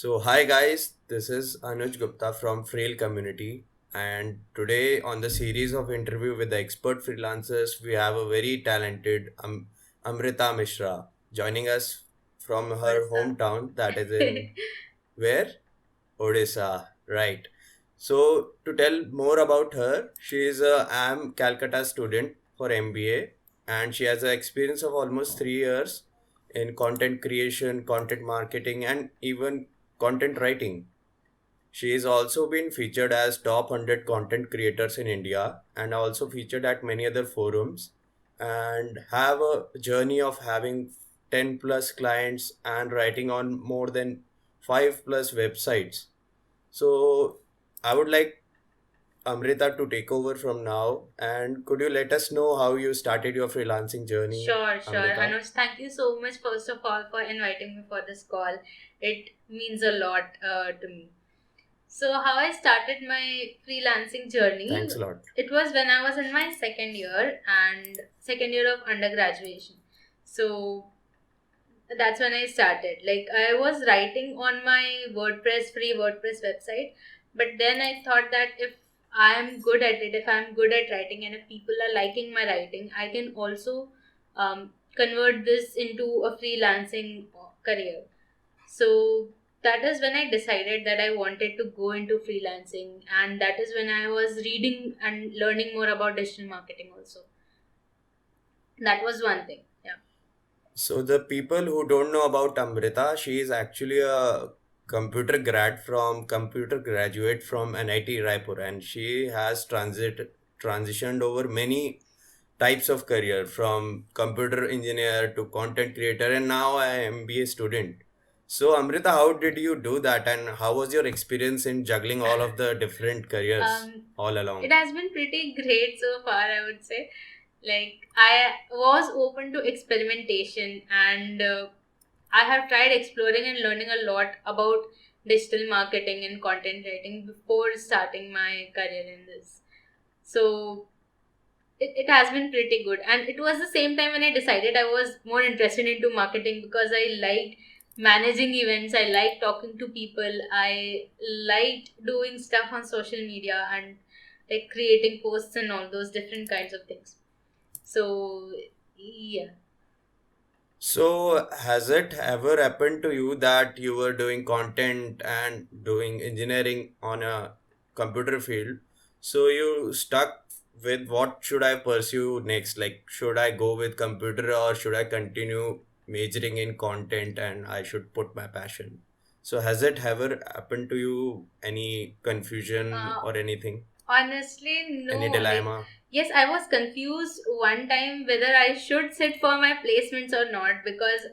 Hi guys, this is Anuj Gupta from Freel Community, and today on the series of interview with the expert freelancers, we have a very talented Amrita Mishra joining us from her Orissa. hometown, that is in where? Odisha, right. So to tell more about her, she is a IIM Calcutta student for MBA, and she has an experience of almost 3 years in content creation, content marketing, and even content writing. She has also been featured as top 100 content creators in India and also featured at many other forums and have a journey of having 10 plus clients and writing on more than 5 plus websites. So I would like Amrita to take over from now. And could you let us know how you started your freelancing journey, Sure. Amrita? Anuj, thank you so much, first of all, for inviting me for this call. It means a lot to me. So, how I started my freelancing journey, Thanks a lot. it was when I was in my second year of undergraduation. So, that's when I started. Like, I was writing on my free WordPress website, but then I thought that if I'm good at it, if I'm good at writing, and if people are liking my writing, I can also convert this into a freelancing career. So that is when I decided that I wanted to go into freelancing, and that is when I was reading and learning more about digital marketing also. That was one thing. Yeah. So the people who don't know about Amrita, she is actually a computer graduate from NIT Raipur, and she has transitioned over many types of career from computer engineer to content creator and now I am MBA student. So Amrita, how did you do that and how was your experience in juggling all of the different careers Um, all it along? has been pretty great so far, I would say. Like, I was open to experimentation, and I have tried exploring and learning a lot about digital marketing and content writing before starting my career in this. So it has been pretty good, and it was the same time when I decided I was more interested into marketing because I liked managing events, I liked talking to people, I liked doing stuff on social media and like creating posts and all those different kinds of things. So yeah. So has it ever happened to you that you were doing content and doing engineering on a computer field? So you stuck with what should I pursue next? Like, should I go with computer or should I continue majoring in content and I should put my passion? So has it ever happened to you? Any confusion uh, or anything? Honestly, Any no. Like, dilemma? yes, I was confused one time whether I should sit for my placements or not, because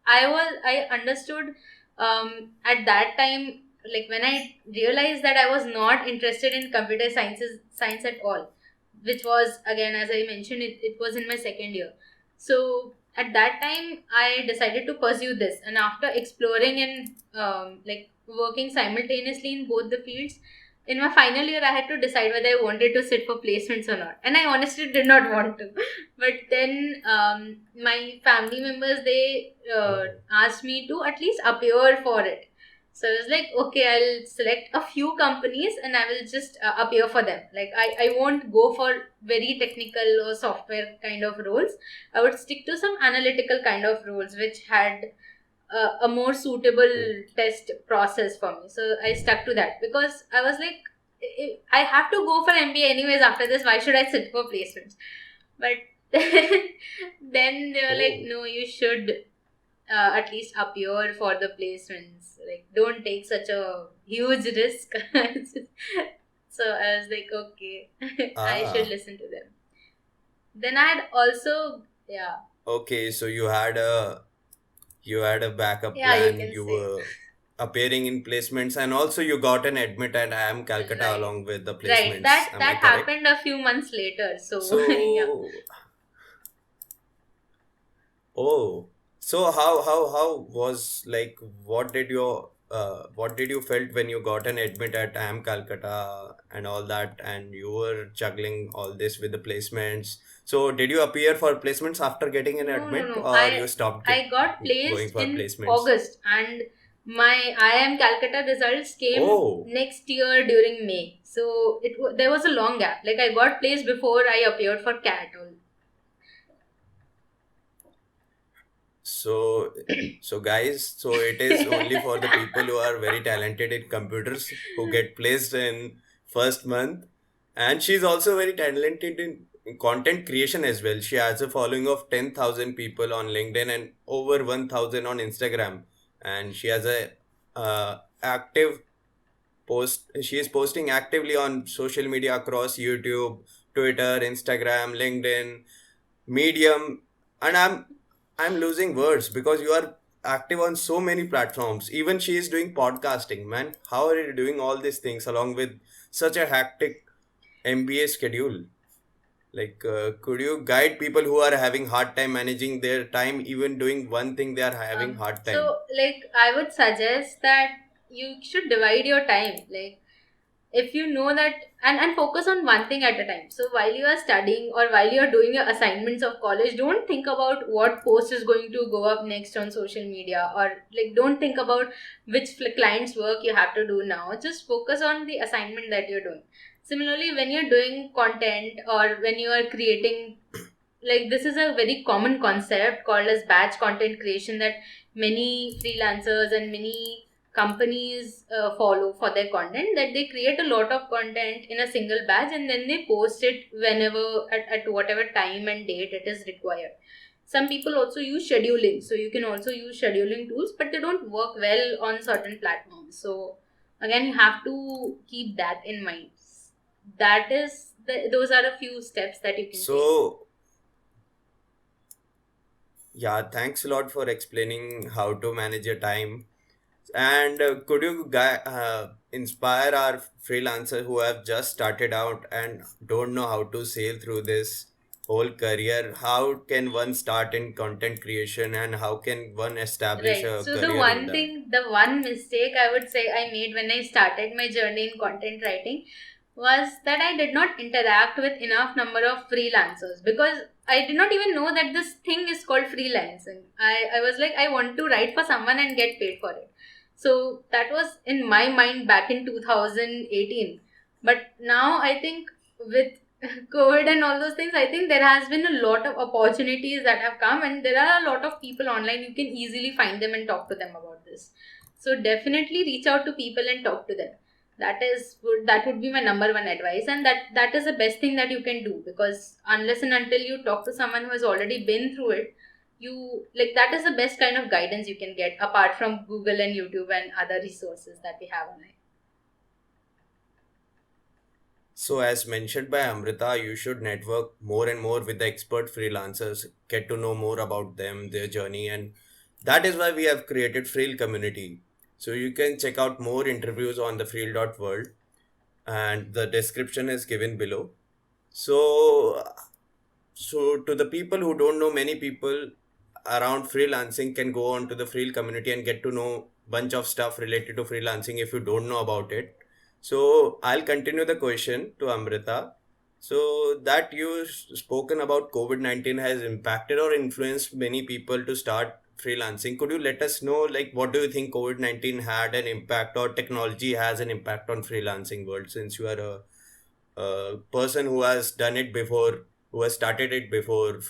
I understood at that time, like when I realized that I was not interested in computer science at all, which was, again, as I mentioned, it was in my second year. So at that time I decided to pursue this, and after exploring and like working simultaneously in both the fields, in my final year I had to decide whether I wanted to sit for placements or not, and I honestly did not want to. But then my family members, they Oh. asked me to at least appear for it. So I was like, okay, I'll select a few companies and I will just appear for them. Like, I won't go for very technical or software kind of roles. I would stick to some analytical kind of roles which had a more suitable test process for me. So I stuck to that because I was like, I have to go for MBA anyways after this. Why should I sit for placements? But then they were like, Oh. no, you should at least appear for the placements. Like, don't take such a huge risk. So I was like, okay, I should Ah. listen to them. Then I had also, yeah, Okay, so you had a backup yeah, you plan. can You say. were appearing in placements, and also you got an admit at IIM Calcutta Right. along with the Right. placements. That Am I that correct? happened a few months later. So yeah. So, oh, so how was like what did you felt when you got an admit at IIM Calcutta and all that, and you were juggling all this with the placements? So, did you appear for placements after getting an No, no, admit, no. or you stopped I got going placed for in placements? August, and My IIM Calcutta results came Oh, next year during May. So there was a long gap. Like I got placed before I appeared for CAT. so so guys, so it is only for the people who are very talented in computers who get placed in first month. And she's also very talented in content creation as well. She has a following of 10,000 people on LinkedIn and over 1,000 on Instagram. And she has a active post. She is posting actively on social media across YouTube, Twitter, Instagram, LinkedIn, Medium, and I'm losing words because you are active on so many platforms. Even she is doing podcasting, man. How are you doing all these things along with such a hectic MBA schedule? Like, could you guide people who are having hard time managing their time, even doing one thing they are having hard time? So like I would suggest that you should divide your time. Like if you know that, and focus on one thing at a time. So while you are studying or while you are doing your assignments of college, don't think about what post is going to go up next on social media, or like don't think about which client's work you have to do now. Just focus on the assignment that you're doing. Similarly, when you're doing content or when you are creating, like this is a very common concept called as batch content creation that many freelancers and many companies follow for their content, that they create a lot of content in a single batch and then they post it whenever at whatever time and date it is required. Some people also use scheduling, so you can also use scheduling tools, but they don't work well on certain platforms. So again, you have to keep that in mind. That is those are a few steps that you can take. So, yeah, thanks a lot for explaining how to manage your time. And could you inspire our freelancers who have just started out and don't know how to sail through this whole career? How can one start in content creation and how can one establish Right. a So career in that? the one mistake I would say I made when I started my journey in content writing was that I did not interact with enough number of freelancers, because I did not even know that this thing is called freelancing. I was like, I want to write for someone and get paid for it. So that was in my mind back in 2018. But now I think with COVID and all those things, I think there has been a lot of opportunities that have come, and there are a lot of people online. You can easily find them and talk to them about this. So definitely reach out to people and talk to them. That would be my number one advice, and that is the best thing that you can do, because unless and until you talk to someone who has already been through it, you like that is the best kind of guidance you can get apart from Google and YouTube and other resources that we have online. So, as mentioned by Amrita, you should network more and more with the expert freelancers, get to know more about them, their journey, and that is why we have created Freel Community. So, you can check out more interviews on the Freel.world, and the description is given below. So, so to the people who don't know, many people around freelancing can go on to the Freel community and get to know bunch of stuff related to freelancing if you don't know about it. So I'll continue the question to Amrita. So that spoken about COVID-19 has impacted or influenced many people to start freelancing. Could you let us know, like, what do you think COVID-19 had an impact or technology has an impact on freelancing world, since you are a person who has done it before, who has started it before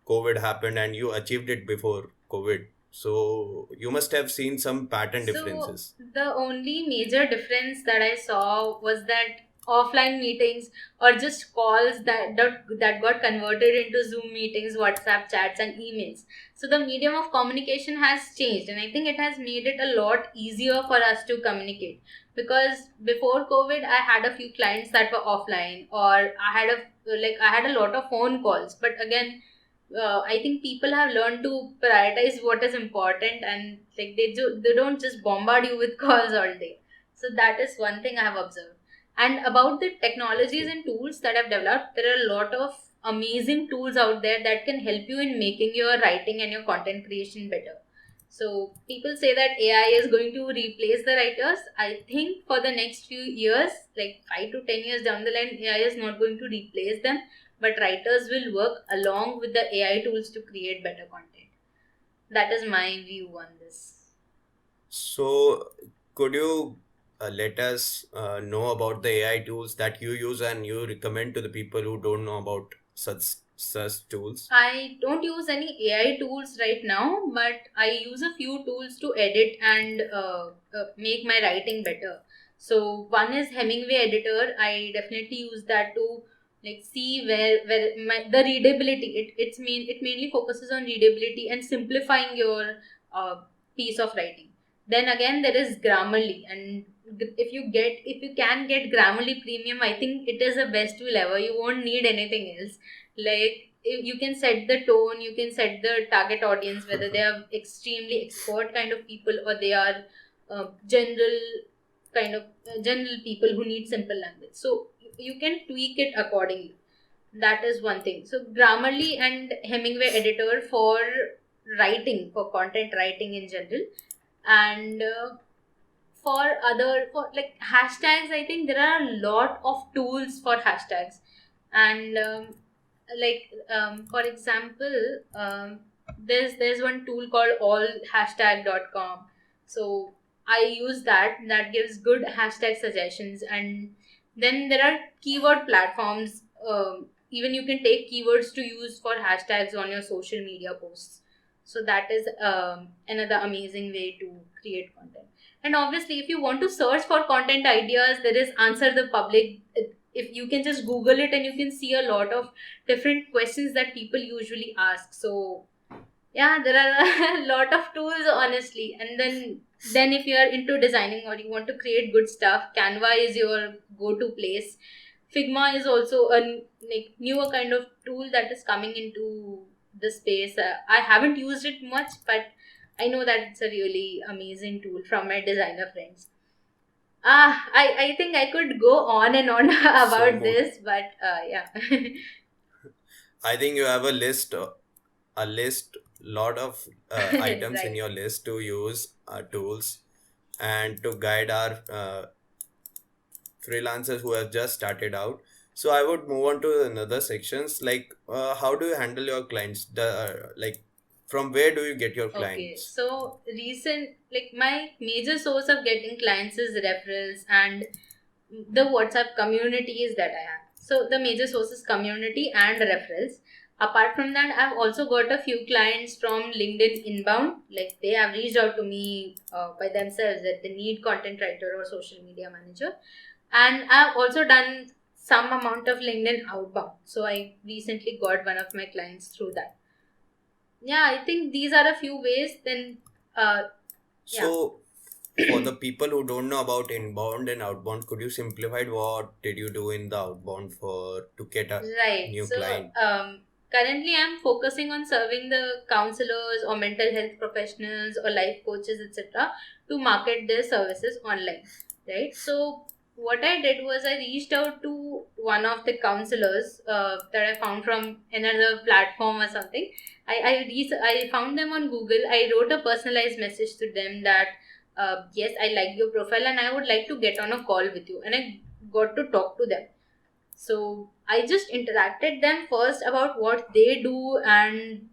COVID happened, and you achieved it before COVID. So you must have seen some pattern So differences. the only major difference that I saw was that offline meetings or just calls that got converted into Zoom meetings, WhatsApp chats, and emails. So the medium of communication has changed, and I think it has made it a lot easier for us to communicate. Because before COVID, I had a few clients that were offline, or I had a lot of phone calls. But again, I think people have learned to prioritize what is important, and like they don't just bombard you with calls all day. So that is one thing I have observed. And about the technologies Okay. and tools that I've developed, there are a lot of amazing tools out there that can help you in making your writing and your content creation better. So people say that AI is going to replace the writers. I think for the next few years, like 5 to 10 years down the line, AI is not going to replace them, but writers will work along with the AI tools to create better content. That is my view on this. So, could you let us know about the AI tools that you use and you recommend to the people who don't know about such tools? I don't use any AI tools right now, but I use a few tools to edit and make my writing better. So one is Hemingway Editor. I definitely use that to like see where the readability. It mainly focuses on readability and simplifying your uh, piece of writing. Then again, there is Grammarly, and if you can get Grammarly Premium, I think it is the best tool ever. You won't need anything else. Like you can set the tone, you can set the target audience, whether they are extremely expert kind of people or they are general kind of general people who need simple language. So you can tweak it accordingly. That is one thing. So Grammarly and Hemingway Editor for writing, for content writing in general. And for other, for like hashtags, I think there are a lot of tools for hashtags. And for example, there's one tool called allhashtag.com. So I use that gives good hashtag suggestions. And then there are keyword platforms. Even you can take keywords to use for hashtags on your social media posts. So that is another amazing way to create content. And obviously, if you want to search for content ideas, there is Answer the Public. If you can just Google it, and you can see a lot of different questions that people usually ask. So yeah, there are a lot of tools, honestly. And then if you are into designing or you want to create good stuff, Canva is your go-to place. Figma is also a like newer kind of tool that is coming into the space. I haven't used it much, but I know that it's a really amazing tool from my designer friends. I think I could go on and on So, about this, but yeah. I think you have a list, lot of items in Right. your list to use tools and to guide our freelancers who have just started out. So I would move on to another sections like how do you handle your clients? The like from where do you get your Okay, clients? so like my major source of getting clients is referrals and the WhatsApp communities that I have. So the major source is community and referrals. Apart from that, I've also got a few clients from LinkedIn inbound. Like they have reached out to me by themselves that they need content writer or social media manager. And I've also done some amount of LinkedIn outbound. So I recently got one of my clients through that. Yeah, I think these are a few ways. Then, uh, yeah, So for the people who don't know about inbound and outbound, could you simplify what did you do in the outbound for to get a right. new So, client? currently I'm focusing on serving the counselors or mental health professionals or life coaches, etc., to market their services online. Right. So, what I did was I reached out to one of the counselors that I found from another platform or something. I found them on Google. I wrote a personalized message to them that yes, I like your profile and I would like to get on a call with you. And I got to talk to them. So I just interacted them first about what they do and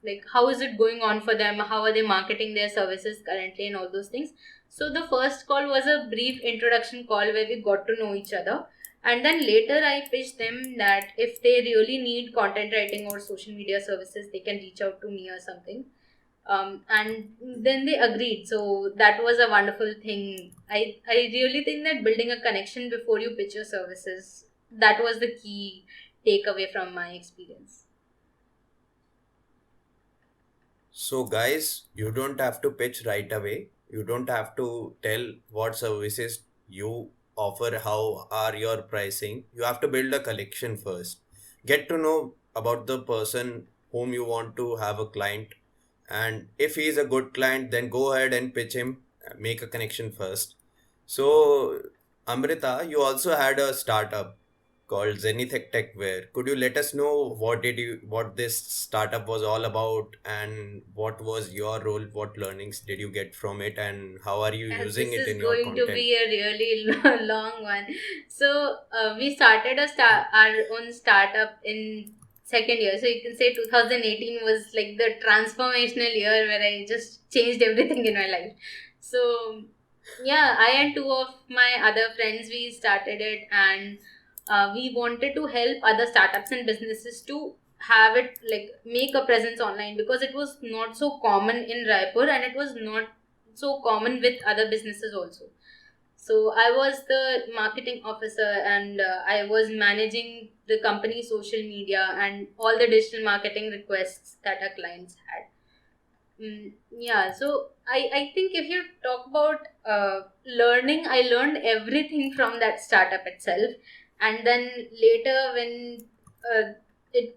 like how is it going on for them, how are they marketing their services currently, and all those things. So the first call was a brief introduction call where we got to know each other, and then later I pitched them that if they really need content writing or social media services, they can reach out to me or something. And then they agreed, so that was a wonderful thing. I really think that building a connection before you pitch your services, that was the key takeaway from my experience. So, guys, you don't have to pitch right away. You don't have to tell what services you offer, how are your pricing. You have to build a collection first. Get to know about the person whom you want to have a client. And if he is a good client, then go ahead and pitch him, make a connection first. So, Amrita, you also had a startup called Zenith Techware. Could you let us know what this startup was all about and what was your role? What learnings did you get from it and how are you using This it is in your going to content? be a really long one. So we started our own startup in second year. So you can say 2018 was like the transformational year where I just changed everything in my life. So yeah, I and two of my other friends, we started it, and we wanted to help other startups and businesses to have it, like make a presence online, because it was not so common in Raipur, and it was not so common with other businesses also. So I was the marketing officer, and I was managing the company's social media and all the digital marketing requests that our clients had. Yeah, so I think if you talk about learning, I learned everything from that startup itself. And then later, when it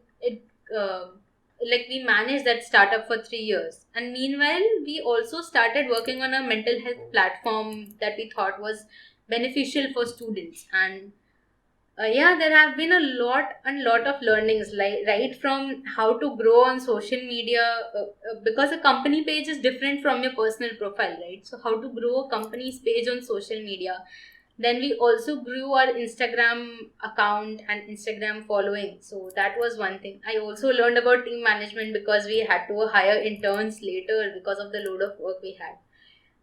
like we managed that startup for 3 years, and meanwhile we also started working on a mental health platform that we thought was beneficial for students. And yeah, there have been a lot of learnings, like right from how to grow on social media, because a company page is different from your personal profile, right? So how to grow a company's page on social media. Then we also grew our Instagram account and Instagram following, so that was one thing. I also learned about team management because we had to hire interns later because of the load of work we had.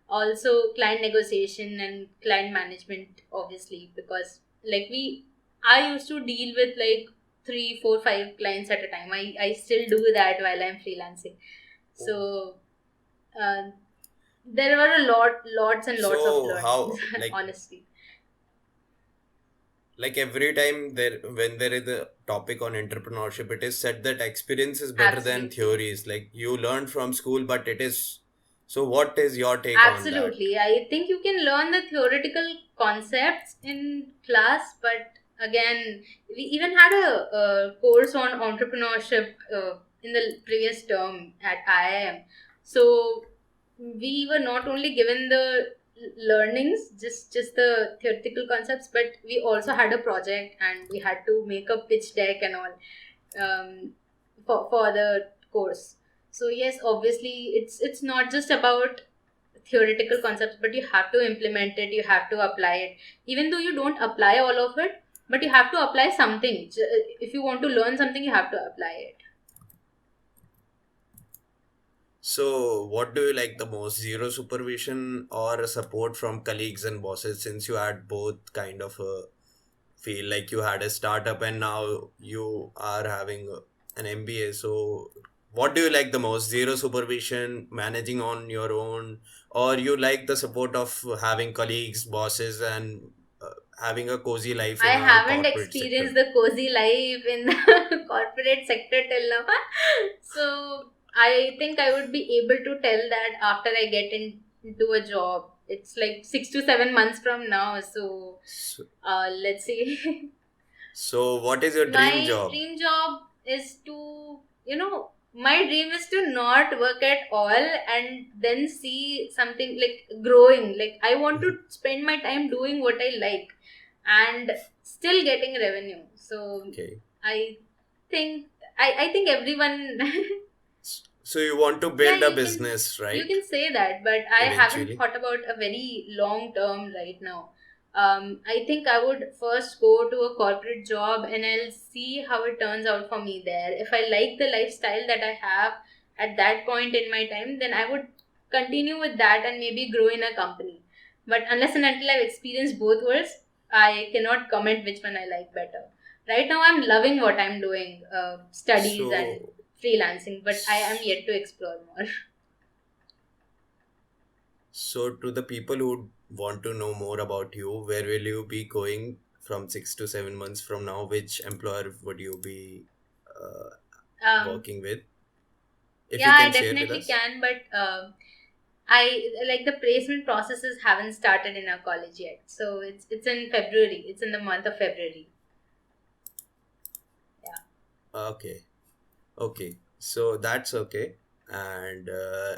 Also client negotiation and client management, obviously, because like we I used to deal with like 3 4 5 clients at a time. I still do that while I'm freelancing. So uh, there were lots and lots of So learnings, how, honestly. like every time there when there is a topic on entrepreneurship, it is said that experience is better than Absolutely. theories. Like you learn from school, but it is. So what is your take on that? Absolutely. I think you can learn the theoretical concepts in class, but again, we even had a course on entrepreneurship in the previous term at IIM. So we were not only given the learnings, just the theoretical concepts, but we also had a project and we had to make a pitch deck and all, for the course. So yes, obviously it's not just about theoretical concepts, but you have to implement it, you have to apply it, even though you don't apply all of it, but you have to apply something. If you want to learn something, you have to apply it. So what do you like the most? Zero supervision or support from colleagues and bosses, since you had both kind of a feel, like you had a startup and now you are having an MBA. So what do you like the most? Zero supervision, managing on your own, or you like the support of having colleagues, bosses, and having a cozy life I in a haven't corporate sector? experienced the cozy life in the corporate sector till now. So I think I would be able to tell that after I get into a job. It's like 6 to 7 months from now. So So, let's see. so what is your dream My job? dream job is to, my dream is to not work at all and then see something like growing. Like, I want to spend my time doing what I like and still getting revenue. So Okay. I think, I think everyone. So you want to Yeah, build a business, you right? can say that, but I haven't Eventually. thought about a very long term right now. I think I would first go to a corporate job and I'll see how it turns out for me there. If I like the lifestyle that I have at that point in my time, then I would continue with that and maybe grow in a company. But unless and until I've experienced both worlds, I cannot comment which one I like better. Right now, I'm loving what I'm doing, studies and So freelancing, but I am yet to explore more. So, to the people who want to know more about you, where will you be going from 6 to 7 months from now? Which employer would you be uh, Um, working with? If you yeah, I can share with definitely us. can, but I like the placement processes haven't started in our college yet. So it's in February. It's in the month of February. Yeah. Okay, okay. So that's okay. And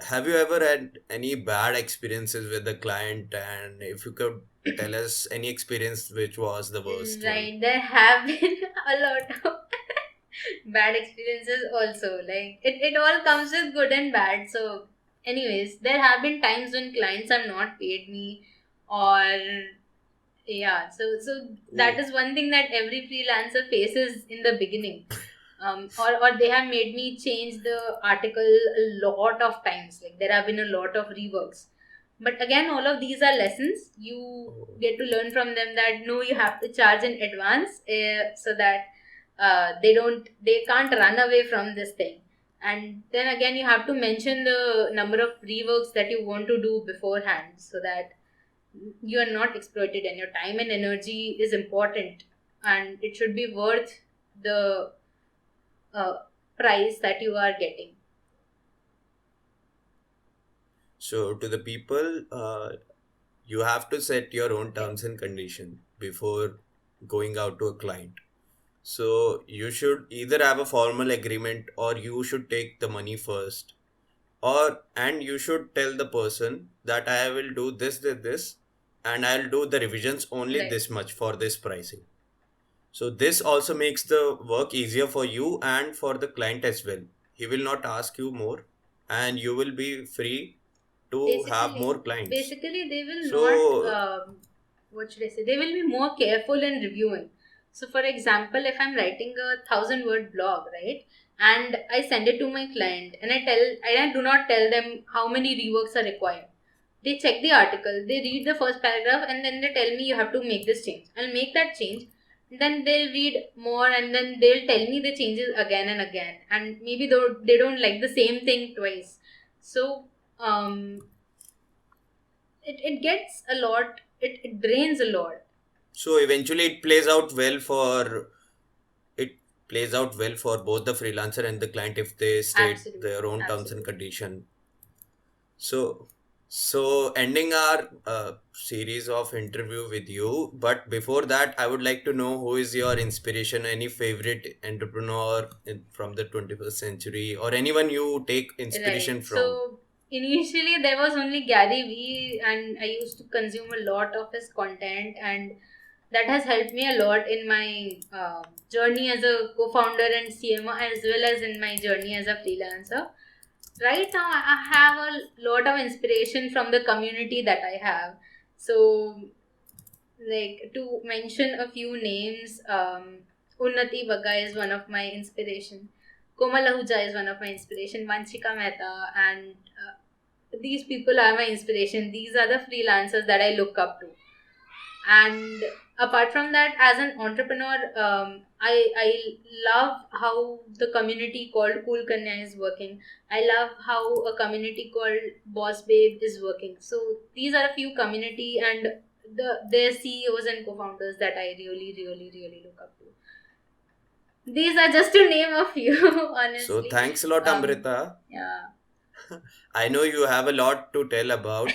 have you ever had any bad experiences with the client? And if you could tell us any experience which was the worst one. Right. There have been a lot of bad experiences also. Like it all comes with good and bad. So anyways, there have been times when clients have not paid me, or yeah, so that Oh, is one thing that every freelancer faces in the beginning. or they have made me change the article a lot of times. Like there have been a lot of reworks, but again, all of these are lessons you get to learn from them, that no, you have to charge in advance, so that they can't run away from this thing. And then again, you have to mention the number of reworks that you want to do beforehand, so that you are not exploited, and your time and energy is important, and it should be worth the uh, price that you are getting. So to the people, you have to set your own Yes, terms and conditions before going out to a client. So you should either have a formal agreement or you should take the money first, or and you should tell the person that I will do this, and I'll do the revisions only right. this much for this pricing. So this also makes the work easier for you and for the client as well. He will not ask you more, and you will be free to have basically more clients. basically they will not, So what should I say, they will be more careful in reviewing. So for example, if I'm writing a 1,000 word blog, right, and I send it to my client, and I do not tell them how many reworks are required. They check the article, they read the first paragraph, and then they tell me you have to make this change. I'll make that change, then they'll read more, and then they'll tell me the changes again and again, and maybe they don't like the same thing twice. So um it gets a lot, it drains a lot. so eventually it plays out well for both the freelancer and the client if they state Absolutely, their own terms and absolutely. condition. So ending our series of interview with you, but before that, I would like to know who is your inspiration, any favorite entrepreneur from the 21st century, or anyone you take Right. inspiration from. So initially there was only Gary Vee, and I used to consume a lot of his content, and that has helped me a lot in my journey as a co-founder and CMO, as well as in my journey as a freelancer. Right now, I have a lot of inspiration from the community that I have. So, like, to mention a few names, Unnati Bagga is one of my inspiration. Komal Ahuja is one of my inspiration. Vanchika Mehta, and these people are my inspiration. These are the freelancers that I look up to. And apart from that, as an entrepreneur, I love how the community called Cool Kanya is working. I love how a community called Boss Babe is working. So these are a few community and their CEOs and co-founders that I really really really look up to. These are just to name a few. So Honestly, thanks a lot, Amrita. yeah. I know you have a lot to tell about,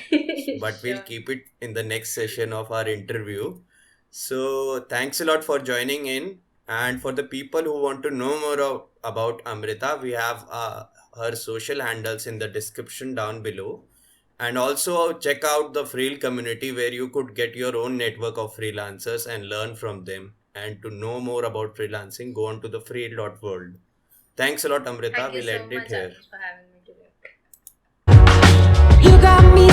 but we'll Sure. keep it in the next session of our interview. So, thanks a lot for joining in. And for the people who want to know more about Amrita, we have her social handles in the description down below. And also check out the Freel community where you could get your own network of freelancers and learn from them. And to know more about freelancing, go on to the freel.world. Thanks a lot, Amrita. Thank you We'll so end it much, here. Anuj, for having me today. You got me